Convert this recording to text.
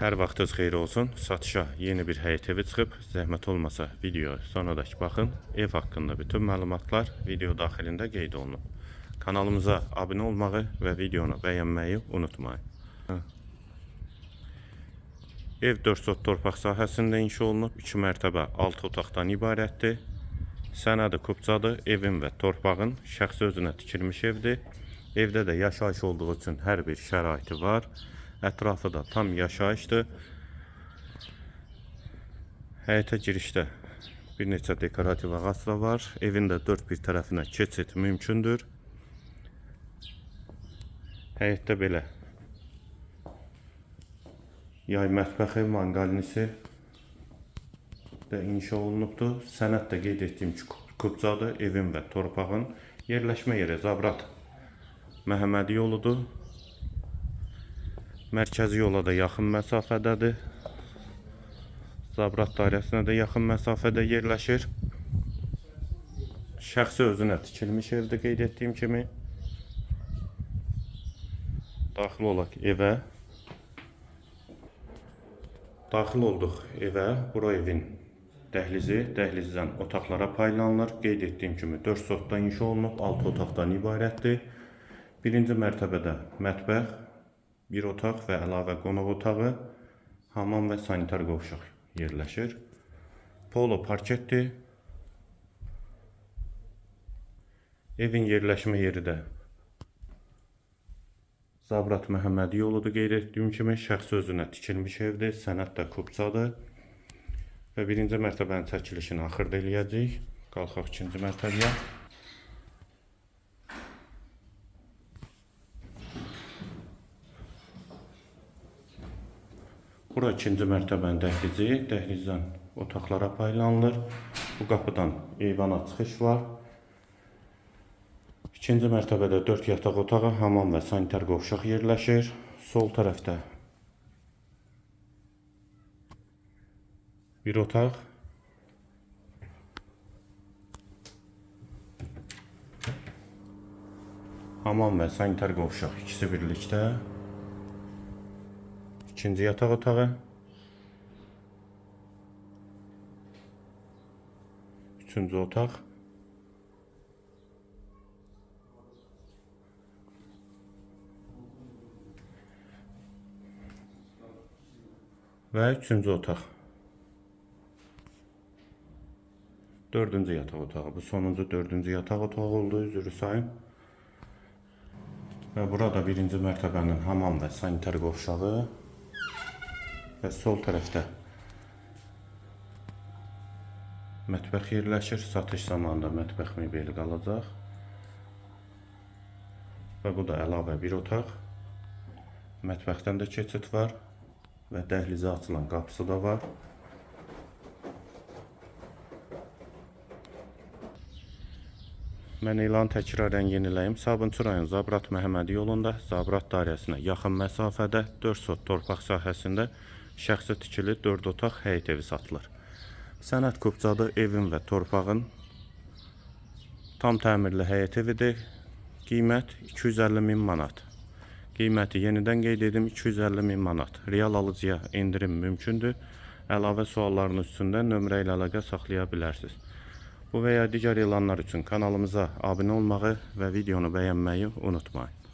Hər vaxtınız xeyir olsun. Satışa yeni bir həyət evi çıxıb. Zəhmət olmasa videoya sonradakı baxın. Ev haqqında bütün məlumatlar video daxilində qeyd olunub. Kanalımıza abunə olmağı və videonu bəyənməyi unutmayın. Ev 4 sot torpaq sahəsində inşa olunub. 2 mərtəbə 6 otaqdan ibarətdir. Sənədi kubcadır. Evin və torpağın şəxsi özünə tikilmiş evdir. Evdə də yaşayış olduğu üçün hər bir şəraiti var. Ətrafı da tam yaşayışdır. Həyətə girişdə bir neçə dekorativ ağac da var. Evin də dörd bir tərəfinə keçid mümkündür. Həyətdə belə yay mətbəxi, manqalnisi də inşa olunubdur. Sənəd də qeyd etdiyim ki, kubcadır. Evin və torpağın yerləşmə yeri Zabrat Məhəmmədi yoludur. Mərkəzi yola da yaxın məsafədədir. Zabrat dairəsinə də yaxın məsafədə yerləşir. Şəxsi özünə tikilmiş evdə qeyd etdiyim kimi. Daxil olaq evə. Daxil olduq evə. Bura evin dəhlizi. Dəhlizdən otaqlara paylanılır. Qeyd etdiyim kimi 4 sotdan inşa olunub, 6 otaqdan ibarətdir. Birinci mərtəbədə mətbəx, bir otaq və əlavə qonaq otağı, hamam və sanitar qovşaq yerləşir. Polo parketdir. Evin yerləşmə yeri də Zabrat Məhəmmədi yoludur. Qeyd etdiyim kimi şəxsi özünə tikilmiş evdir. Sənəd də kubcadır. Və birinci mərtəbənin çəkilişini axırda eləyəcəyik. Qalxaq ikinci mərtəbəyə. Bura ikinci mərtəbənin dəhlizi. Dəhlizdən otaqlara paylanılır. Bu qapıdan eyvana çıxış var. İkinci mərtəbədə 4 yataq otağı, hamam və sanitar qovşaq yerləşir. Sol tərəfdə bir otaq. Hamam və sanitar qovşaq ikisi birlikdə. İkinci yataq otağı. Üçüncü otaq. Və üçüncü otaq. Dördüncü yataq otağı. Bu sonuncu dördüncü yataq otağı oldu. Üzrü sayın. Və burada birinci mərtəbənin hamam və sanitar qovşağı. Və sol tərəfdə mətbəx yerləşir. Satış zamanında mətbəx mebeli qalacaq. Və bu da əlavə bir otaq. Mətbəxdən də keçid var. Və dəhlizə açılan qapısı da var. Mən elanı təkrarən yeniləyim. Sabunçu rayon Zabrat Məhəmmədi yolunda, Zabrat dairəsinə yaxın məsafədə 4 sot torpaq sahəsində şəxsi tikili 4 otaq həyət evi satılır. Sənəd kubcadır. Evin və torpağın tam təmirli həyət evidir. Qiymət 250.000 manat. Qiyməti yenidən qeyd edim, 250.000 manat. Real alıcıya endirim mümkündür. Əlavə suallarınız üstündə nömrə ilə əlaqə saxlaya bilərsiniz. Bu və ya digər elanlar üçün kanalımıza abunə olmağı və videonu bəyənməyi unutmayın.